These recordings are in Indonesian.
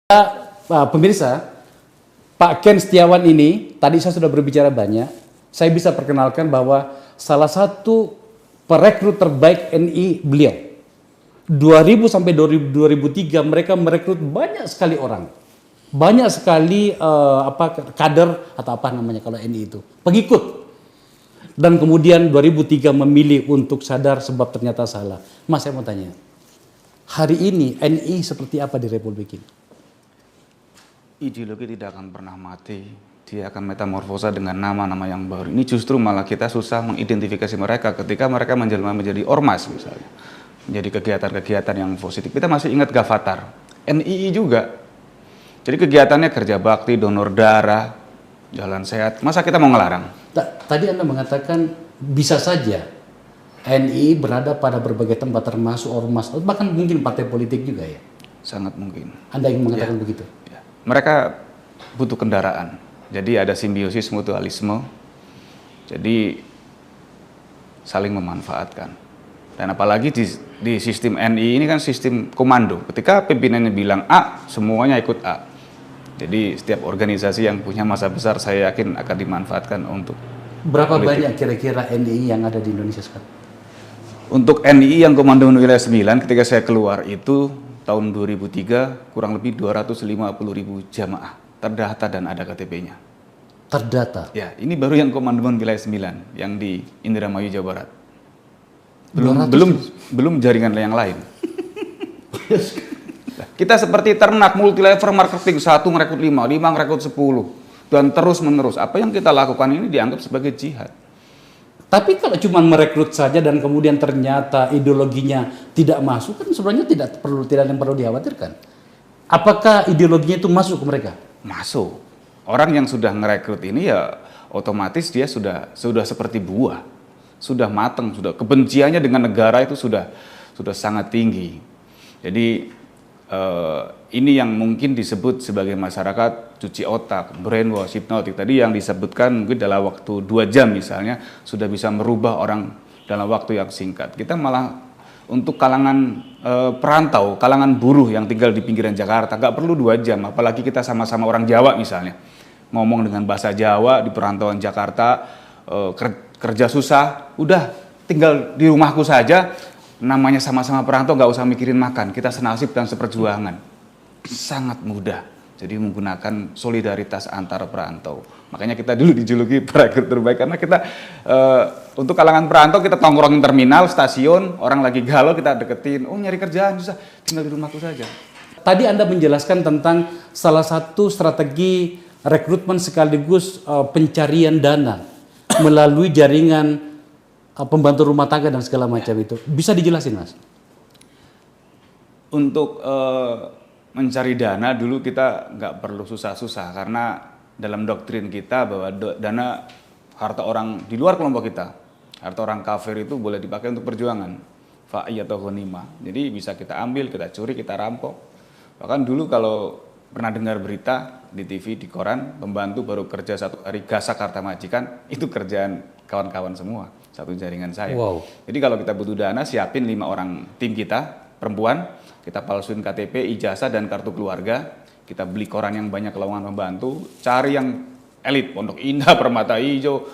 Pemirsa, Pak Ken Setiawan ini, tadi saya sudah berbicara banyak, saya bisa perkenalkan bahwa salah satu perekrut terbaik NI beliau. 2000 sampai 2003 mereka merekrut banyak sekali orang. Banyak sekali kader atau apa namanya kalau NI itu, pengikut. Dan kemudian 2003 memilih untuk sadar sebab ternyata salah. Mas, saya mau tanya, hari ini NI seperti apa di Republik ini? Ideologi tidak akan pernah mati, dia akan metamorfosa dengan nama-nama yang baru. Ini justru malah kita susah mengidentifikasi mereka ketika mereka menjelma menjadi ormas misalnya, menjadi kegiatan-kegiatan yang positif. Kita masih ingat Gavatar, NII juga. Jadi kegiatannya kerja bakti, donor darah, jalan sehat. Masa kita mau ngelarang? Tadi Anda mengatakan bisa saja NII berada pada berbagai tempat termasuk ormas, bahkan mungkin partai politik juga ya? Sangat mungkin. Anda ingin mengatakan begitu? Mereka butuh kendaraan, jadi ada simbiosis mutualisme, jadi saling memanfaatkan. Dan apalagi di sistem NI ini kan sistem komando, ketika pimpinannya bilang A, semuanya ikut A. Jadi setiap organisasi yang punya masa besar saya yakin akan dimanfaatkan untuk Berapa politik. banyak kira-kira NI yang ada di Indonesia sekarang? Untuk NI yang Komando Wilayah 9 ketika saya keluar itu tahun 2003 kurang lebih 250.000 jamaah terdata dan ada KTP-nya. Terdata? Ya, ini baru yang Komandan Wilayah 9 yang di Indramayu, Jawa Barat. Belum jaringan yang lain. Kita seperti ternak multi level marketing, 1 merekrut 5 merekrut 10 dan terus menerus. Apa yang kita lakukan ini dianggap sebagai jihad. Tapi kalau cuma merekrut saja dan kemudian ternyata ideologinya tidak masuk, kan sebenarnya tidak ada yang perlu dikhawatirkan. Apakah ideologinya itu masuk ke mereka? Masuk. Orang yang sudah merekrut ini ya otomatis dia sudah seperti buah, sudah matang, sudah kebenciannya dengan negara itu sudah sangat tinggi. Jadi ini yang mungkin disebut sebagai masyarakat cuci otak, brainwash, hipnotik. Tadi yang disebutkan mungkin dalam waktu 2 jam misalnya sudah bisa merubah orang dalam waktu yang singkat. Kita malah untuk kalangan perantau, kalangan buruh yang tinggal di pinggiran Jakarta, nggak perlu 2 jam, apalagi kita sama-sama orang Jawa misalnya. Ngomong dengan bahasa Jawa di perantauan Jakarta, kerja susah, udah tinggal di rumahku saja, namanya sama-sama perantau, nggak usah mikirin makan, kita senasib dan seperjuangan. Sangat mudah. Jadi menggunakan solidaritas antar perantau. Makanya kita dulu dijuluki perekrut terbaik karena kita untuk kalangan perantau kita tongkrongin terminal, stasiun, orang lagi galau kita deketin, oh nyari kerjaan susah, tinggal di rumahku saja. Tadi Anda menjelaskan tentang salah satu strategi rekrutmen sekaligus pencarian dana melalui jaringan pembantu rumah tangga dan segala macam itu. Bisa dijelasin, Mas? Untuk mencari dana dulu kita nggak perlu susah-susah karena dalam doktrin kita bahwa dana harta orang di luar kelompok kita, harta orang kafir itu boleh dipakai untuk perjuangan, fa'i atau ghanimah. Jadi bisa kita ambil, kita curi, kita rampok. Bahkan dulu kalau pernah dengar berita di TV, di koran, pembantu baru kerja 1 hari gasak harta majikan, itu kerjaan kawan-kawan semua, satu jaringan saya. Wow. Jadi kalau kita butuh dana, siapin 5 orang tim kita, perempuan, kita palsuin KTP, ijazah, dan kartu keluarga, kita beli koran yang banyak lowongan pembantu, cari yang elit, Pondok Indah, Permata Hijau,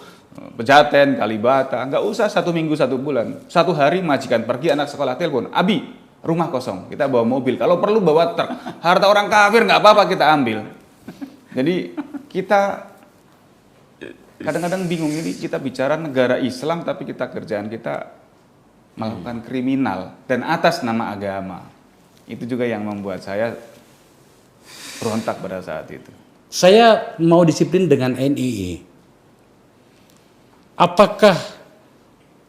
Pejaten, Kalibata, nggak usah 1 minggu 1 bulan, 1 hari majikan pergi, anak sekolah telepon, Abi, rumah kosong, kita bawa mobil, kalau perlu bawa truk, harta orang kafir nggak apa-apa kita ambil. Jadi kita kadang-kadang bingung, ini kita bicara negara Islam tapi kerjaan kita melakukan kriminal dan atas nama agama. Itu juga yang membuat saya berontak pada saat itu. Saya mau disiplin dengan NII. Apakah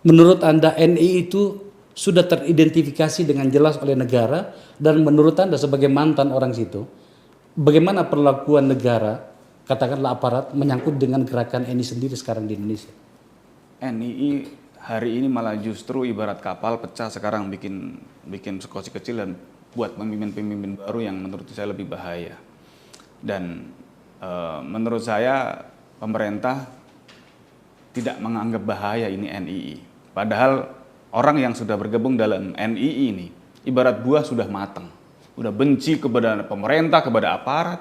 menurut Anda NII itu sudah teridentifikasi dengan jelas oleh negara, dan menurut Anda sebagai mantan orang situ, bagaimana perlakuan negara, katakanlah aparat, menyangkut dengan gerakan NII sendiri sekarang di Indonesia? NII hari ini malah justru ibarat kapal pecah sekarang, bikin sekoci kecil dan buat pemimpin-pemimpin baru yang menurut saya lebih bahaya. Dan menurut saya pemerintah tidak menganggap bahaya ini NII. Padahal orang yang sudah bergabung dalam NII ini ibarat buah sudah matang, udah benci kepada pemerintah, kepada aparat.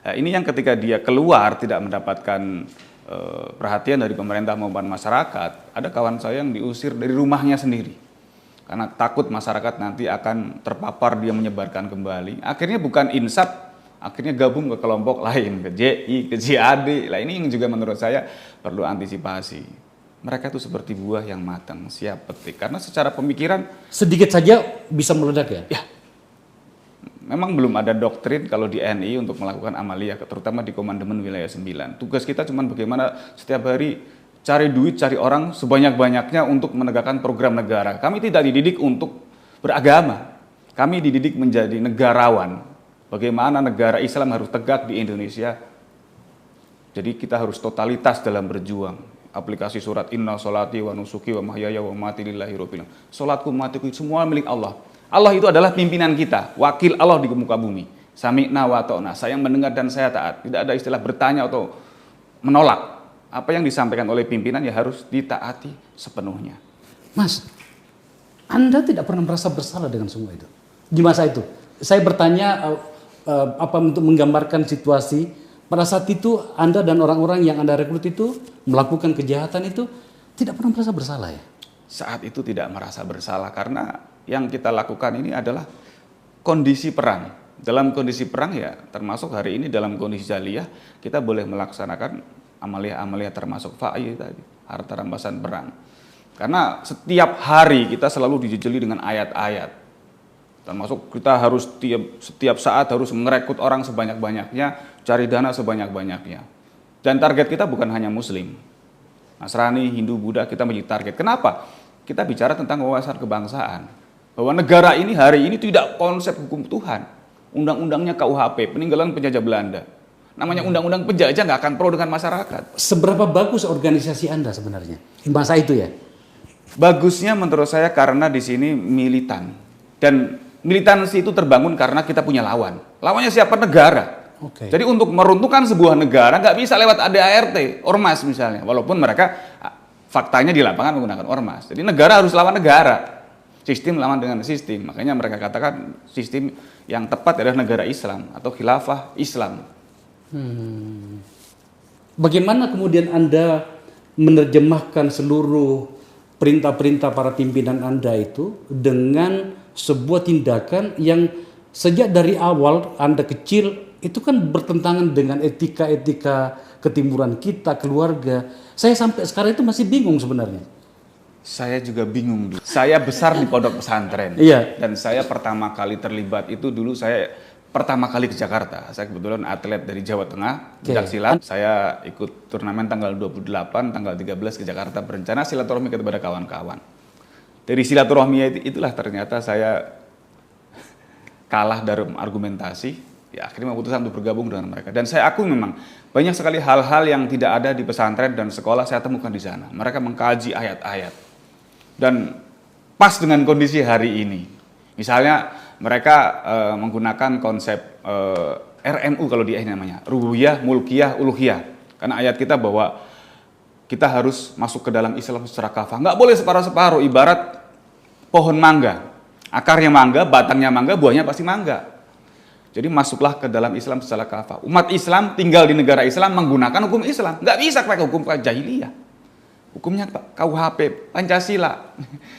Nah, ini yang ketika dia keluar tidak mendapatkan perhatian dari pemerintah maupun masyarakat, ada kawan saya yang diusir dari rumahnya sendiri. Karena takut masyarakat nanti akan terpapar, dia menyebarkan kembali. Akhirnya bukan insaf, akhirnya gabung ke kelompok lain, ke JI, ke JAD. Nah, ini yang juga menurut saya perlu antisipasi. Mereka itu seperti buah yang matang, siap petik. Karena secara pemikiran sedikit saja bisa meledak ya? Ya, memang belum ada doktrin kalau di NI untuk melakukan amaliyah, terutama di Komandemen Wilayah 9. Tugas kita cuma bagaimana setiap hari cari duit, cari orang sebanyak-banyaknya untuk menegakkan program negara. Kami tidak dididik untuk beragama. Kami dididik menjadi negarawan. Bagaimana negara Islam harus tegak di Indonesia. Jadi kita harus totalitas dalam berjuang. Aplikasi surat Inna Sholati wa Nusuki wa Mahyaya wa Mamati lillahi rabbil alamin. Salatku, matiku semua milik Allah. Allah itu adalah pimpinan kita, wakil Allah di muka bumi. Sami'na wa ta'na, saya mendengar dan saya taat. Tidak ada istilah bertanya atau menolak. Apa yang disampaikan oleh pimpinan ya harus ditaati sepenuhnya. Mas, Anda tidak pernah merasa bersalah dengan semua itu? Di masa itu, saya bertanya apa untuk menggambarkan situasi pada saat itu Anda dan orang-orang yang Anda rekrut itu melakukan kejahatan itu tidak pernah merasa bersalah ya? Saat itu tidak merasa bersalah karena yang kita lakukan ini adalah kondisi perang. Dalam kondisi perang ya termasuk hari ini dalam kondisi jaliyah kita boleh melaksanakan amaliyah-amaliyah termasuk fa'i tadi, harta rampasan perang. Karena setiap hari kita selalu dijejeli dengan ayat-ayat. Termasuk kita harus setiap saat harus merekrut orang sebanyak-banyaknya, cari dana sebanyak-banyaknya. Dan target kita bukan hanya Muslim. Nasrani, Hindu, Buddha kita menjadi target. Kenapa? Kita bicara tentang wawasan kebangsaan. Bahwa negara ini hari ini tidak konsep hukum Tuhan. Undang-undangnya KUHP, peninggalan penjajah Belanda. Namanya undang-undang penjajah nggak akan pro dengan masyarakat. Seberapa bagus organisasi Anda sebenarnya di masa itu ya? Bagusnya menurut saya karena di sini militan. Dan militansi itu terbangun karena kita punya lawan. Lawannya siapa? Negara. Okay. Jadi untuk meruntuhkan sebuah negara nggak bisa lewat ADART, ormas misalnya. Walaupun mereka faktanya di lapangan menggunakan ormas. Jadi negara harus lawan negara. Sistem lawan dengan sistem. Makanya mereka katakan sistem yang tepat adalah negara Islam atau khilafah Islam. Bagaimana kemudian Anda menerjemahkan seluruh perintah-perintah para pimpinan Anda itu dengan sebuah tindakan yang sejak dari awal Anda kecil itu kan bertentangan dengan etika-etika ketimuran kita, keluarga. Saya sampai sekarang itu masih bingung sebenarnya. Saya juga bingung. Saya besar di pondok pesantren. Iya. Dan saya pertama kali terlibat itu dulu saya pertama kali ke Jakarta. Saya kebetulan atlet dari Jawa Tengah, pencaksilat. Saya ikut turnamen tanggal 28, tanggal 13 ke Jakarta berencana silaturahmi kepada kawan-kawan. Dari silaturahmi itulah ternyata saya kalah dalam argumentasi. Ya akhirnya memutuskan untuk bergabung dengan mereka. Dan saya akui memang banyak sekali hal-hal yang tidak ada di pesantren dan sekolah saya temukan di sana. Mereka mengkaji ayat-ayat. Dan pas dengan kondisi hari ini. Misalnya mereka menggunakan konsep RMU kalau di namanya, rububiyah, mulkiyah, uluhiyah. Karena ayat kita bahwa kita harus masuk ke dalam Islam secara kafah. Nggak boleh separuh-separuh, ibarat pohon mangga. Akarnya mangga, batangnya mangga, buahnya pasti mangga. Jadi masuklah ke dalam Islam secara kafah. Umat Islam tinggal di negara Islam menggunakan hukum Islam. Nggak bisa pakai hukum jahiliyah. Hukumnya KUHP, Pancasila.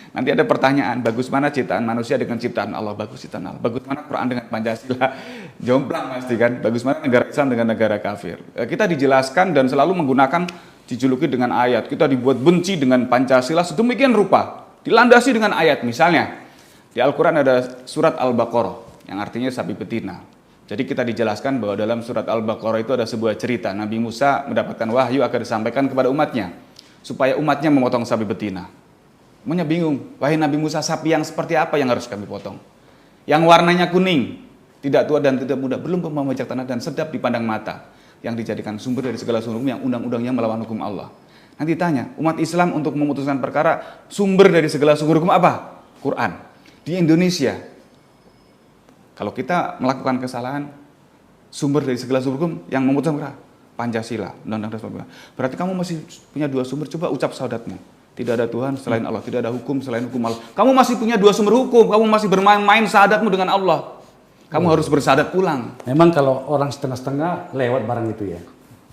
Nanti ada pertanyaan, bagus mana ciptaan manusia dengan ciptaan Allah? Bagus ciptaan Allah. Bagus mana Quran dengan Pancasila? Jomplang pasti kan. Bagus mana negara Islam dengan negara kafir? Kita dijelaskan dan selalu menggunakan dijuluki dengan ayat. Kita dibuat benci dengan Pancasila sedemikian rupa. Dilandasi dengan ayat. Misalnya, di Al-Quran ada surat Al-Baqarah yang artinya sapi betina. Jadi kita dijelaskan bahwa dalam surat Al-Baqarah itu ada sebuah cerita. Nabi Musa mendapatkan wahyu akan disampaikan kepada umatnya. Supaya umatnya memotong sapi betina. Umatnya bingung, wahai Nabi Musa, sapi yang seperti apa yang harus kami potong? Yang warnanya kuning, tidak tua dan tidak muda, belum memajak tanah dan sedap dipandang mata. Yang dijadikan sumber dari segala sumber yang undang-undangnya melawan hukum Allah. Nanti tanya, umat Islam untuk memutuskan perkara, sumber dari segala sumber hukum apa? Quran. Di Indonesia, kalau kita melakukan kesalahan, sumber dari segala sumber hukum yang memutuskan perkara, Pancasila, Undang-Undang Dasar 45. Berarti kamu masih punya dua sumber, coba ucap syahadatmu. Tidak ada Tuhan selain Allah, tidak ada hukum selain hukum Allah. Kamu masih punya dua sumber hukum, kamu masih bermain-main syahadatmu dengan Allah. Kamu harus bersyahadat ulang. Memang kalau orang setengah-setengah lewat barang itu ya.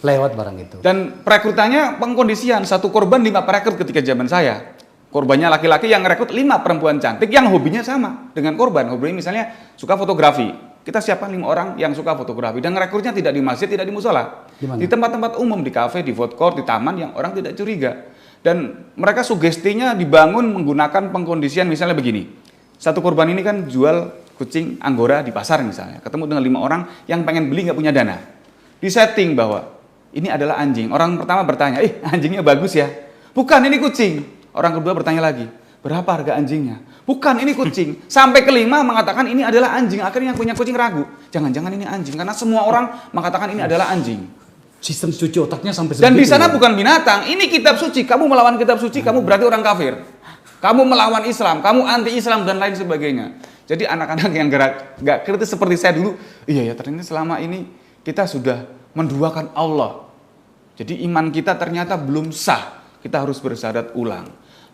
Lewat barang itu. Dan perekrutannya pengkondisian. Satu korban 5 perekrut ketika zaman saya. Korbannya laki-laki yang rekrut 5 perempuan cantik yang hobinya sama dengan korban. Hobinya misalnya suka fotografi. Kita siapkan 5 orang yang suka fotografi. Dan rekrutnya tidak di masjid, tidak di musola. Di tempat-tempat umum, di kafe, di food court, di taman yang orang tidak curiga. Dan mereka sugestinya dibangun menggunakan pengkondisian misalnya begini. Satu korban ini kan jual kucing Anggora di pasar misalnya. Ketemu dengan 5 orang yang pengen beli nggak punya dana. Di setting bahwa ini adalah anjing. Orang pertama bertanya, anjingnya bagus ya? Bukan, ini kucing. Orang kedua bertanya lagi, berapa harga anjingnya? Bukan, ini kucing. Sampai kelima mengatakan ini adalah anjing. Akhirnya yang punya kucing ragu. Jangan-jangan ini anjing. Karena semua orang mengatakan ini adalah anjing. Sistem cuci otaknya sampai Dan di sebegitu sana ya? bukan binatang. Ini kitab suci. Kamu melawan kitab suci, kamu berarti orang kafir. Kamu melawan Islam, kamu anti-Islam dan lain sebagainya. Jadi anak-anak yang gak kritis seperti saya dulu, iya ya ternyata selama ini kita sudah menduakan Allah. Jadi iman kita ternyata belum sah. Kita harus bersyahadat ulang.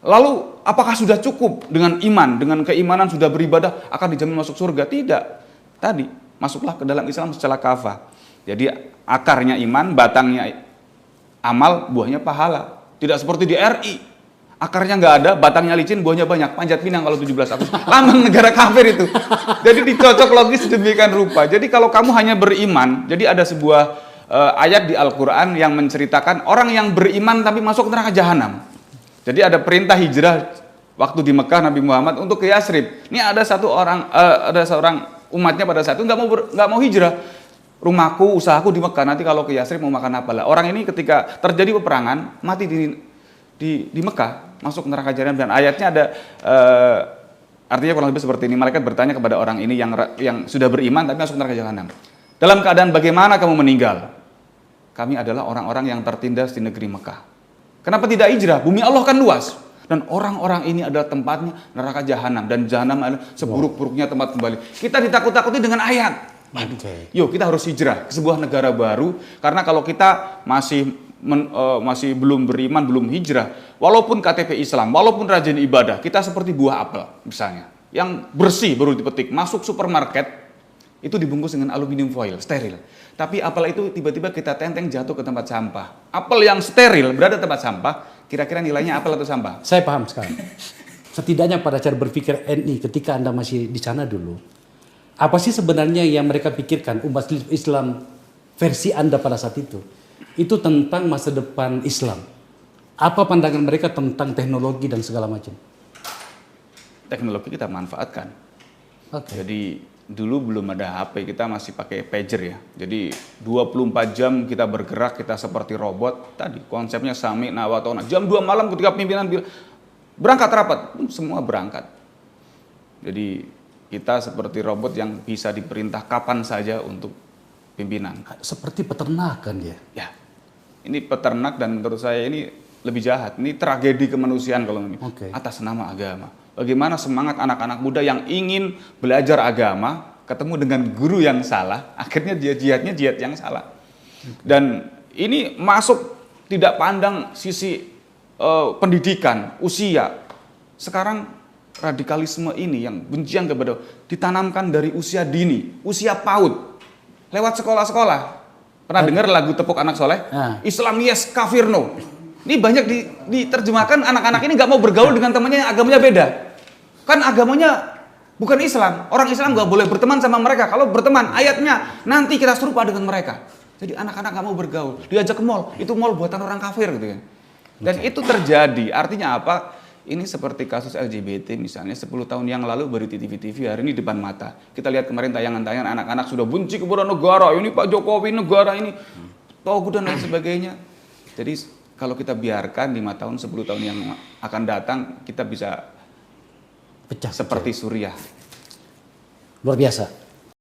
Lalu apakah sudah cukup dengan iman, dengan keimanan sudah beribadah akan dijamin masuk surga? Tidak. Tadi masuklah ke dalam Islam secara kafah. Jadi akarnya iman, batangnya amal, buahnya pahala. Tidak seperti di RI. Akarnya nggak ada, batangnya licin, buahnya banyak. Panjat Pinang kalau 17 Agustus. Lambang negara kafir itu. Jadi dicocok logis sedemikian rupa. Jadi kalau kamu hanya beriman, jadi ada sebuah ayat di Al-Quran yang menceritakan orang yang beriman tapi masuk neraka jahanam. Jadi ada perintah hijrah waktu di Mekah Nabi Muhammad untuk ke Yasrib. Ini ada seorang umatnya pada saat itu nggak mau hijrah. Rumahku, usahaku di Mekah, nanti kalau ke Yasrib mau makan apa lah. Orang ini ketika terjadi peperangan mati di Mekah, masuk neraka jahanam. Dan ayatnya ada artinya kurang lebih seperti ini. Malaikat bertanya kepada orang ini yang sudah beriman tapi masuk neraka jahanam. Dalam keadaan bagaimana kamu meninggal? Kami adalah orang-orang yang tertindas di negeri Mekah. Kenapa tidak hijrah? Bumi Allah kan luas. Dan orang-orang ini adalah tempatnya neraka jahanam. Dan jahanam adalah seburuk-buruknya tempat kembali. Kita ditakut-takuti dengan ayat. Yuk kita harus hijrah ke sebuah negara baru. Karena kalau kita masih belum beriman, belum hijrah, walaupun KTP Islam, walaupun rajin ibadah, kita seperti buah apel misalnya. Yang bersih baru dipetik. Masuk supermarket, itu dibungkus dengan aluminium foil, steril. Tapi apel itu tiba-tiba kita tenteng jatuh ke tempat sampah. Apel yang steril berada di tempat sampah, kira-kira nilainya apel atau sampah? Saya paham sekarang. Setidaknya pada cara berpikir NI ketika Anda masih di sana dulu, apa sih sebenarnya yang mereka pikirkan umat Islam versi Anda pada saat itu? Itu tentang masa depan Islam. Apa pandangan mereka tentang teknologi dan segala macam? Teknologi kita manfaatkan. Jadi dulu belum ada HP, kita masih pakai pager ya. Jadi 24 jam kita bergerak, kita seperti robot. Tadi konsepnya sami nawatona. Jam 2 malam ketika pimpinan bilang berangkat rapat, semua berangkat. Jadi kita seperti robot yang bisa diperintah kapan saja untuk pimpinan. seperti peternakan ya. Ya, ini peternak dan menurut saya ini lebih jahat. Ini tragedi kemanusiaan kalau ini atas nama agama. Bagaimana semangat anak-anak muda yang ingin belajar agama ketemu dengan guru yang salah, akhirnya jihadnya jihad yang salah. Dan ini masuk tidak pandang sisi pendidikan, usia. Sekarang radikalisme ini yang bencian kepada ditanamkan dari usia dini, usia PAUD, lewat sekolah-sekolah. Pernah dengar lagu Tepuk Anak Soleh? Islam yes, kafir no. Ini banyak diterjemahkan anak-anak ini nggak mau bergaul dengan temannya yang agamanya beda. Kan agamanya bukan Islam. Orang Islam nggak boleh berteman sama mereka. Kalau berteman, ayatnya nanti kita serupa dengan mereka. Jadi anak-anak nggak mau bergaul. Diajak ke mall, itu mall buatan orang kafir gitu kan. Dan itu terjadi. Artinya apa? Ini seperti kasus LGBT misalnya 10 tahun yang lalu baru di TV-TV, hari ini depan mata. Kita lihat kemarin tayangan-tayangan anak-anak sudah benci kepada negara. Ini Pak Jokowi negara ini. Togut dan lain sebagainya. Jadi kalau kita biarkan 5 tahun, 10 tahun yang akan datang, kita bisa pecah seperti Suriah. Luar biasa.